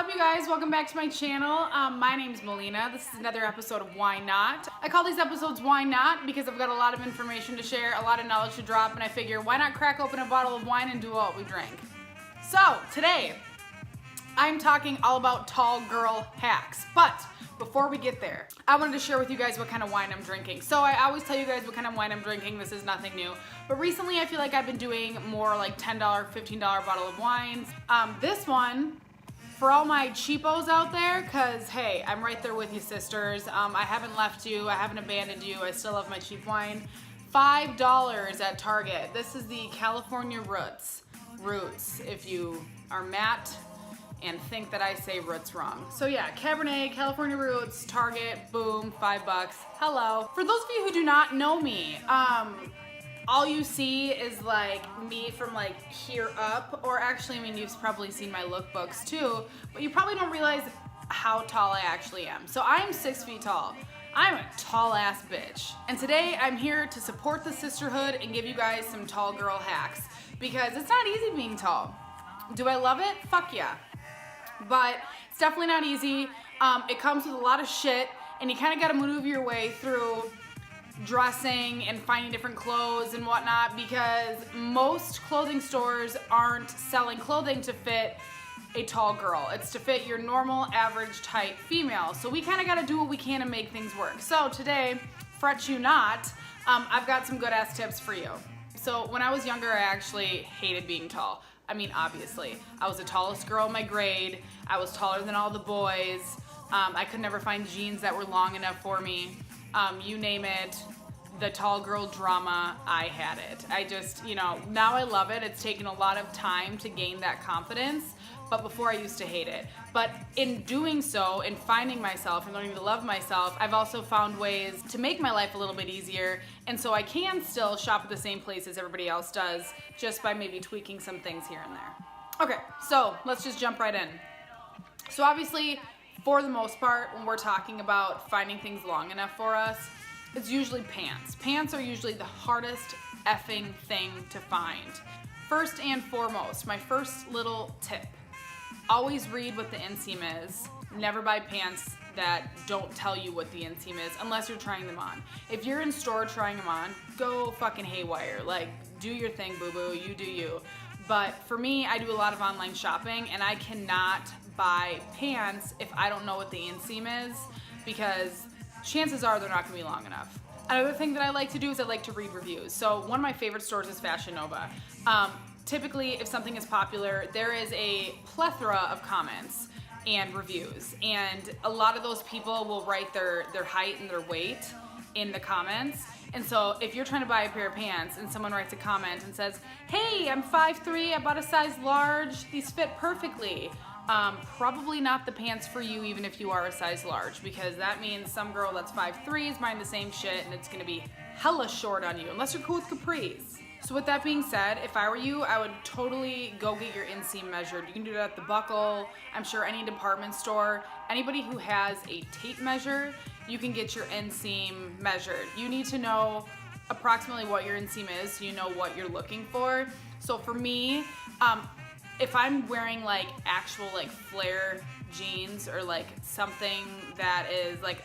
up, you guys? Welcome back to my channel. My name's Melina. This is another episode of Why Not. I call these episodes Why Not because I've got a lot of information to share, a lot of knowledge to drop, and I figure why not crack open a bottle of wine and do what we drink. So today, I'm talking all about tall girl hacks. But before we get there, I wanted to share with you guys what kind of wine I'm drinking. So I always tell you guys what kind of wine I'm drinking. This is nothing new. But recently I feel like I've been doing more like $10, $15 bottle of wines. This one, for all my cheapos out there, cause hey, I'm right there with you, sisters. I haven't left you, I haven't abandoned you, I still love my cheap wine. $5 at Target. This is the California Roots, if you are Matt and think that I say roots wrong. So yeah, Cabernet, California Roots, Target, boom, $5. Hello. For those of you who do not know me, all you see is like me from like here up, or actually, I mean, you've probably seen my lookbooks too, but you probably don't realize how tall I actually am. So I'm 6 feet tall. I'm a tall ass bitch. And today I'm here to support the sisterhood and give you guys some tall girl hacks, because it's not easy being tall. Do I love it? Fuck yeah. But it's definitely not easy. It comes with a lot of shit, and you kind of got to maneuver your way through dressing and finding different clothes and whatnot, because most clothing stores aren't selling clothing to fit a tall girl. It's to fit your normal average type female. So we kind of got to do what we can to make things work. So today, fret you not, I've got some good ass tips for you. So when I was younger, I actually hated being tall. I mean, obviously, I was the tallest girl in my grade. I was taller than all the boys. I could never find jeans that were long enough for me. You name it, the tall girl drama, I had it. I just, you know, now I love it. It's taken a lot of time to gain that confidence, but before I used to hate it. But in doing so, in finding myself and learning to love myself, I've also found ways to make my life a little bit easier, and so I can still shop at the same place as everybody else does, just by maybe tweaking some things here and there. Okay, so let's just jump right in. So obviously, for the most part, when we're talking about finding things long enough for us, it's usually pants. Pants are usually the hardest effing thing to find. First and foremost, my first little tip, always read what the inseam is. Never buy pants that don't tell you what the inseam is unless you're trying them on. If you're in store trying them on, go fucking haywire. Like, do your thing, boo-boo, you do you. But for me, I do a lot of online shopping, and I cannot buy pants if I don't know what the inseam is, because chances are they're not gonna be long enough. Another thing that I like to do is I like to read reviews. So one of my favorite stores is Fashion Nova. Typically, if something is popular, there is a plethora of comments and reviews, and a lot of those people will write their height and their weight in the comments. And so if you're trying to buy a pair of pants and someone writes a comment and says, hey, I'm 5'3", I bought a size large, these fit perfectly, probably not the pants for you, even if you are a size large, because that means some girl that's 5'3" is buying the same shit, and it's gonna be hella short on you, unless you're cool with capris. So with that being said, if I were you, I would totally go get your inseam measured. You can do that at the Buckle, I'm sure any department store. Anybody who has a tape measure, you can get your inseam measured. You need to know approximately what your inseam is so you know what you're looking for. So for me, if I'm wearing like actual like flare jeans, or like something that is like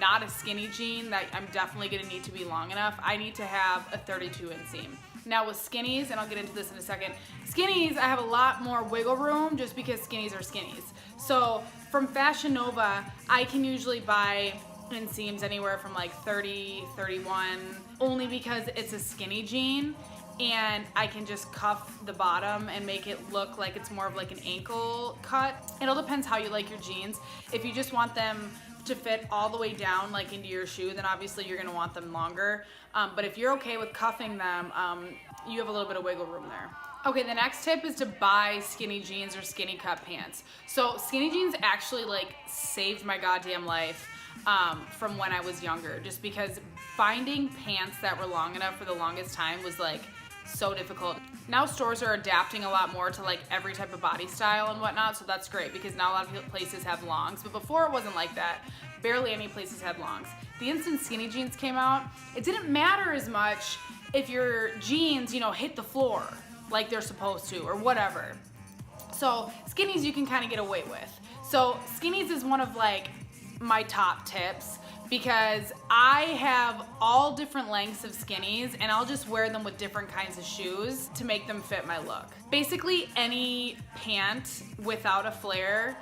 not a skinny jean that I'm definitely gonna need to be long enough, I need to have a 32 inseam. Now with skinnies, and I'll get into this in a second, skinnies, I have a lot more wiggle room just because skinnies are skinnies. So from Fashion Nova, I can usually buy inseams anywhere from like 30, 31, only because it's a skinny jean, and I can just cuff the bottom and make it look like it's more of like an ankle cut. It all depends how you like your jeans. If you just want them to fit all the way down like into your shoe, then obviously you're gonna want them longer. But if you're okay with cuffing them, you have a little bit of wiggle room there. Okay, the next tip is to buy skinny jeans or skinny cut pants. So skinny jeans actually like saved my goddamn life from when I was younger, just because finding pants that were long enough for the longest time was like so difficult. Now stores are adapting a lot more to like every type of body style and whatnot, so that's great because now a lot of places have longs, but before it wasn't like that. Barely any places had longs. The instant skinny jeans came out, it didn't matter as much if your jeans, you know, hit the floor like they're supposed to or whatever. So skinnies you can kind of get away with. So skinnies is one of like my top tips because I have all different lengths of skinnies and I'll just wear them with different kinds of shoes to make them fit my look. Basically any pant without a flare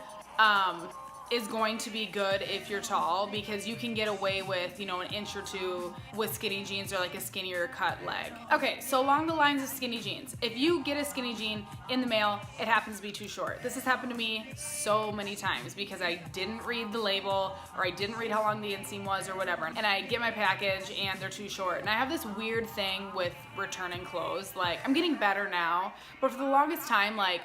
is going to be good if you're tall because you can get away with, you know, an inch or two with skinny jeans or like a skinnier cut leg. Okay, so along the lines of skinny jeans, if you get a skinny jean in the mail, it happens to be too short. This has happened to me so many times because I didn't read the label or I didn't read how long the inseam was or whatever, and I get my package and they're too short. And I have this weird thing with returning clothes. Like, I'm getting better now, but for the longest time, like,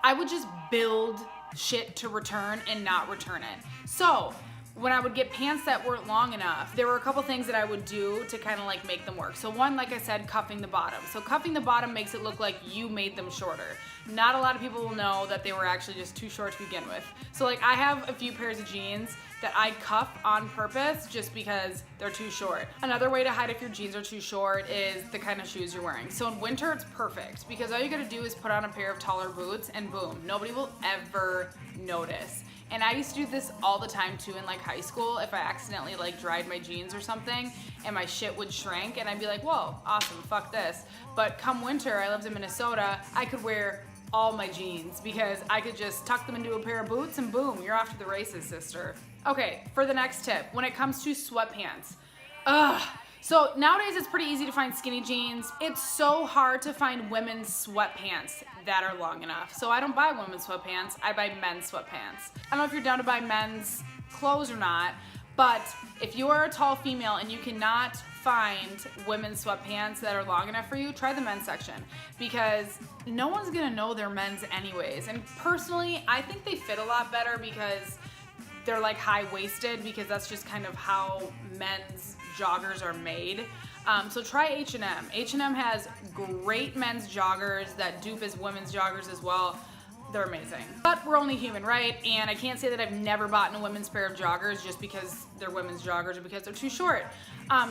I would just build shit to return and not return it. So when I would get pants that weren't long enough, there were a couple things that I would do to kind of like make them work. So one, like I said, cuffing the bottom. So cuffing the bottom makes it look like you made them shorter. Not a lot of people will know that they were actually just too short to begin with. So like I have a few pairs of jeans that I cuff on purpose just because they're too short. Another way to hide if your jeans are too short is the kind of shoes you're wearing. So in winter it's perfect because all you gotta do is put on a pair of taller boots and boom, nobody will ever notice. And I used to do this all the time too in like high school if I accidentally like dried my jeans or something and my shit would shrink and I'd be like, whoa, awesome, fuck this. But come winter, I lived in Minnesota, I could wear all my jeans because I could just tuck them into a pair of boots and boom, you're off to the races, sister. Okay, for the next tip, when it comes to sweatpants, so nowadays it's pretty easy to find skinny jeans. It's so hard to find women's sweatpants that are long enough. So I don't buy women's sweatpants, I buy men's sweatpants. I don't know if you're down to buy men's clothes or not, but if you are a tall female and you cannot find women's sweatpants that are long enough for you, try the men's section because no one's gonna know they're men's anyways. And personally, I think they fit a lot better because they're like high-waisted because that's just kind of how men's joggers are made. So try H&M. H&M has great men's joggers that dupe as women's joggers as well. They're amazing. But we're only human, right? And I can't say that I've never bought a women's pair of joggers just because they're women's joggers or because they're too short.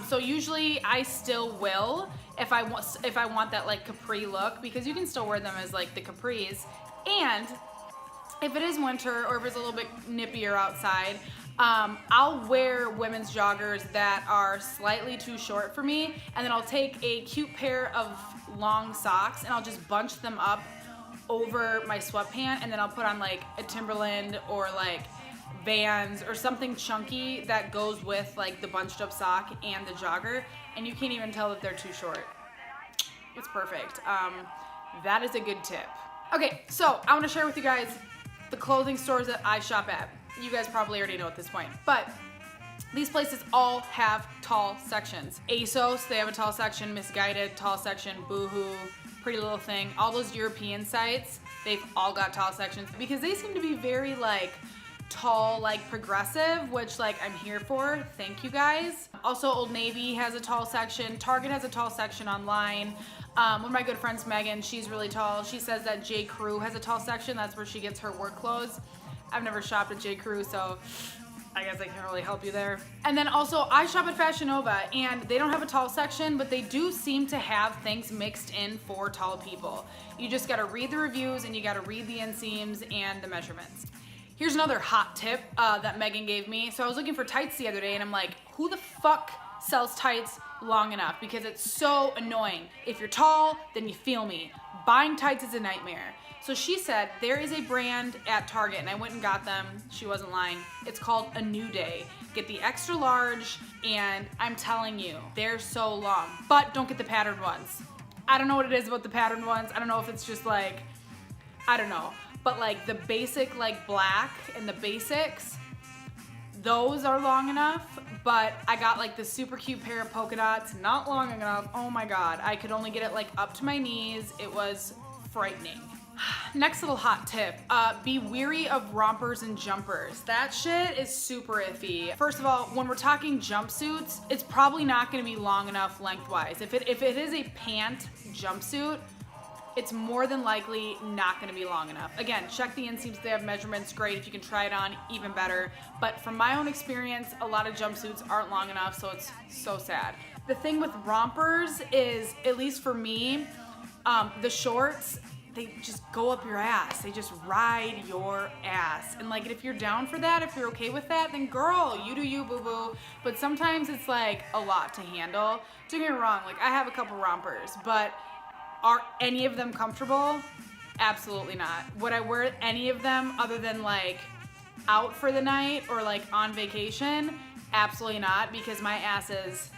So usually I still will if I want that like capri look because you can still wear them as like the capris. And if it is winter or if it's a little bit nippier outside, I'll wear women's joggers that are slightly too short for me, and then I'll take a cute pair of long socks and I'll just bunch them up over my sweatpant, and then I'll put on like a Timberland or like Vans or something chunky that goes with like the bunched up sock and the jogger, and you can't even tell that they're too short. It's perfect. That is a good tip. Okay, so I want to share with you guys the clothing stores that I shop at. You guys probably already know at this point, but these places all have tall sections. ASOS, they have a tall section. Misguided, tall section. Boohoo, Pretty Little Thing. All those European sites, they've all got tall sections because they seem to be very like tall, like progressive, which like I'm here for. Thank you guys. Also, Old Navy has a tall section. Target has a tall section online. One of my good friends, Megan, she's really tall. She says that J. Crew has a tall section. That's where she gets her work clothes. I've never shopped at J. Crew, so I guess I can't really help you there. And then also, I shop at Fashion Nova, and they don't have a tall section, but they do seem to have things mixed in for tall people. You just gotta read the reviews, and you gotta read the inseams and the measurements. Here's another hot tip that Megan gave me. So I was looking for tights the other day, and I'm like, who the fuck sells tights long enough? Because it's so annoying. If you're tall, then you feel me. Buying tights is a nightmare. So she said there is a brand at Target, and I went and got them. She wasn't lying. It's called A New Day. Get the extra large, and I'm telling you, they're so long. But don't get the patterned ones. I don't know what it is about the patterned ones. I don't know if it's just like, I don't know. But like the basic like black and the basics, those are long enough. But I got like the super cute pair of polka dots, not long enough. Oh my God, I could only get it like up to my knees. It was frightening. Next little hot tip, be weary of rompers and jumpers. That shit is super iffy. First of all, when we're talking jumpsuits, it's probably not gonna be long enough lengthwise. If it is a pant jumpsuit, it's more than likely not gonna be long enough. Again, check the inseams, they have measurements, great. If you can try it on, even better. But from my own experience, a lot of jumpsuits aren't long enough, so it's so sad. The thing with rompers is, at least for me, the shorts, they just go up your ass. They just ride your ass. And like, if you're down for that, if you're okay with that, then girl, you do you, boo-boo. But sometimes it's like a lot to handle. Don't get me wrong, like I have a couple rompers, but are any of them comfortable? Absolutely not. Would I wear any of them other than like out for the night or like on vacation? Absolutely not, because my ass is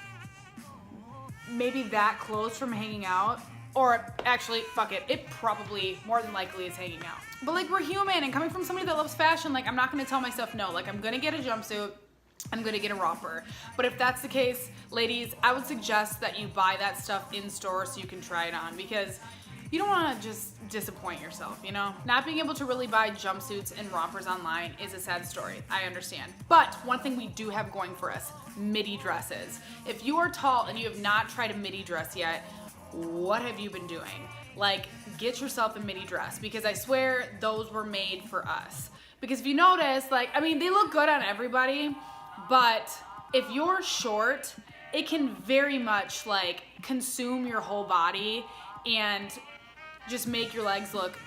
maybe that close from hanging out. Or actually, fuck it, it probably more than likely is hanging out. But like, we're human, and coming from somebody that loves fashion, like I'm not gonna tell myself no. Like I'm gonna get a jumpsuit, I'm gonna get a romper. But if that's the case, ladies, I would suggest that you buy that stuff in store so you can try it on, because you don't wanna just disappoint yourself, you know? Not being able to really buy jumpsuits and rompers online is a sad story, I understand. But one thing we do have going for us, midi dresses. If you are tall and you have not tried a midi dress yet, what have you been doing? Like, get yourself a midi dress, because I swear those were made for us. Because if you notice, like, I mean, they look good on everybody, but if you're short, it can very much like consume your whole body and just make your legs look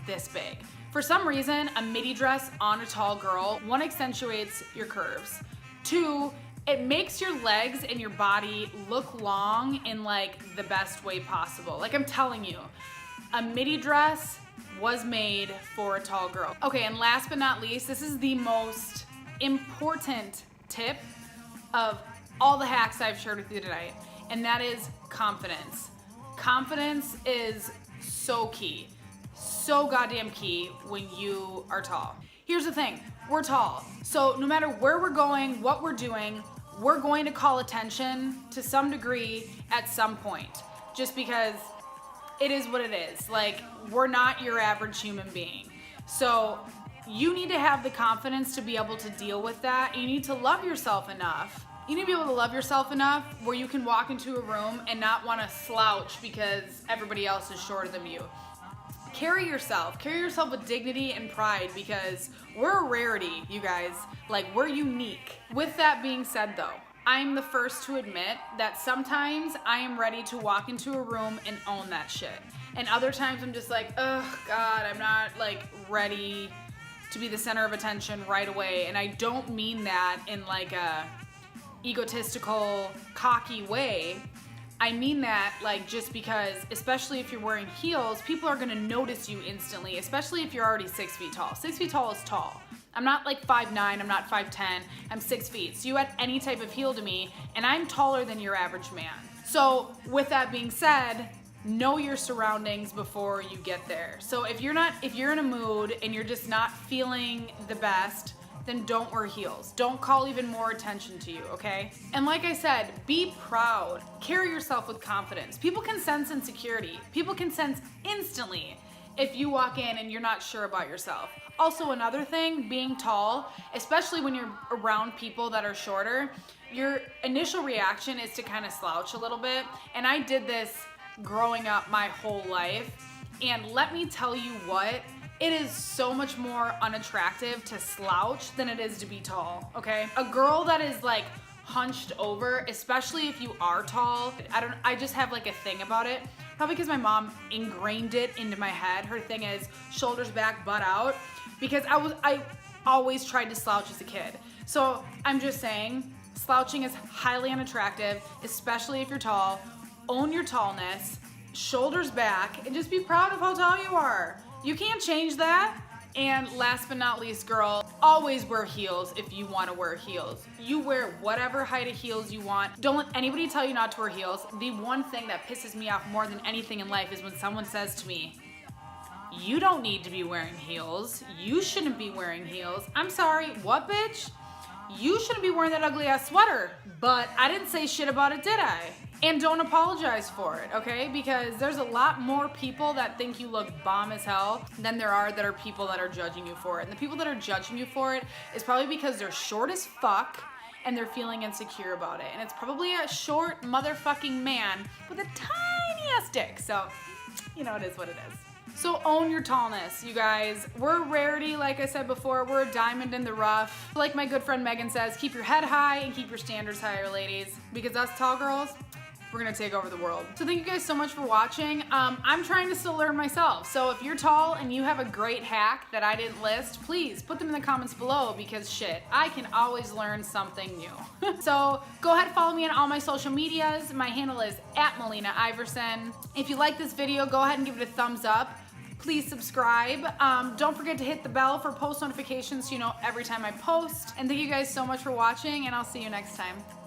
this big. For some reason, a midi dress on a tall girl, one, accentuates your curves. Two, it makes your legs and your body look long in like the best way possible. Like I'm telling you, a midi dress was made for a tall girl. Okay, and last but not least, this is the most important tip of all the hacks I've shared with you tonight, and that is confidence. Confidence is so key, so goddamn key when you are tall. Here's the thing, we're tall, so no matter where we're going, what we're doing, we're going to call attention to some degree at some point, just because it is what it is. Like, we're not your average human being. So you need to have the confidence to be able to deal with that. You need to love yourself enough. You need to be able to love yourself enough where you can walk into a room and not want to slouch because everybody else is shorter than you. Carry yourself with dignity and pride, because we're a rarity, you guys. Like, we're unique. With that being said though, I'm the first to admit that sometimes I am ready to walk into a room and own that shit. And other times I'm just like, oh God, I'm not like ready to be the center of attention right away. And I don't mean that in like a egotistical, cocky way. I mean that like just because, especially if you're wearing heels, people are gonna notice you instantly, especially if you're already 6 feet tall. 6 feet tall is tall. I'm not like 5'9", I'm not 5'10", I'm 6 feet. So you add any type of heel to me, and I'm taller than your average man. So with that being said, know your surroundings before you get there. So if you're in a mood and you're just not feeling the best, then don't wear heels. Don't call even more attention to you, okay? And like I said, be proud. Carry yourself with confidence. People can sense insecurity. People can sense instantly if you walk in and you're not sure about yourself. Also, another thing, being tall, especially when you're around people that are shorter, your initial reaction is to kind of slouch a little bit. And I did this growing up my whole life. And let me tell you what, it is so much more unattractive to slouch than it is to be tall, okay? A girl that is like hunched over, especially if you are tall, I just have like a thing about it. Probably because my mom ingrained it into my head. Her thing is shoulders back, butt out, because I always tried to slouch as a kid. So I'm just saying, slouching is highly unattractive, especially if you're tall. Own your tallness, shoulders back, and just be proud of how tall you are. You can't change that. And last but not least, girl, always wear heels if you want to wear heels. You wear whatever height of heels you want. Don't let anybody tell you not to wear heels. The one thing that pisses me off more than anything in life is when someone says to me, you don't need to be wearing heels. You shouldn't be wearing heels. I'm sorry, what, bitch? You shouldn't be wearing that ugly ass sweater. But I didn't say shit about it, did I? And don't apologize for it, okay? Because there's a lot more people that think you look bomb as hell than there are people that are judging you for it. And the people that are judging you for it is probably because they're short as fuck and they're feeling insecure about it. And it's probably a short motherfucking man with a tiny ass dick. So, you know, it is what it is. So own your tallness, you guys. We're a rarity, like I said before. We're a diamond in the rough. Like my good friend Megan says, keep your head high and keep your standards higher, ladies. Because us tall girls, we're gonna take over the world. So thank you guys so much for watching. I'm trying to still learn myself. So if you're tall and you have a great hack that I didn't list, please put them in the comments below because shit, I can always learn something new. So go ahead and follow me on all my social medias. My handle is @MelinaIverson. If you like this video, go ahead and give it a thumbs up. Please subscribe. Don't forget to hit the bell for post notifications so you know every time I post. And thank you guys so much for watching, and I'll see you next time.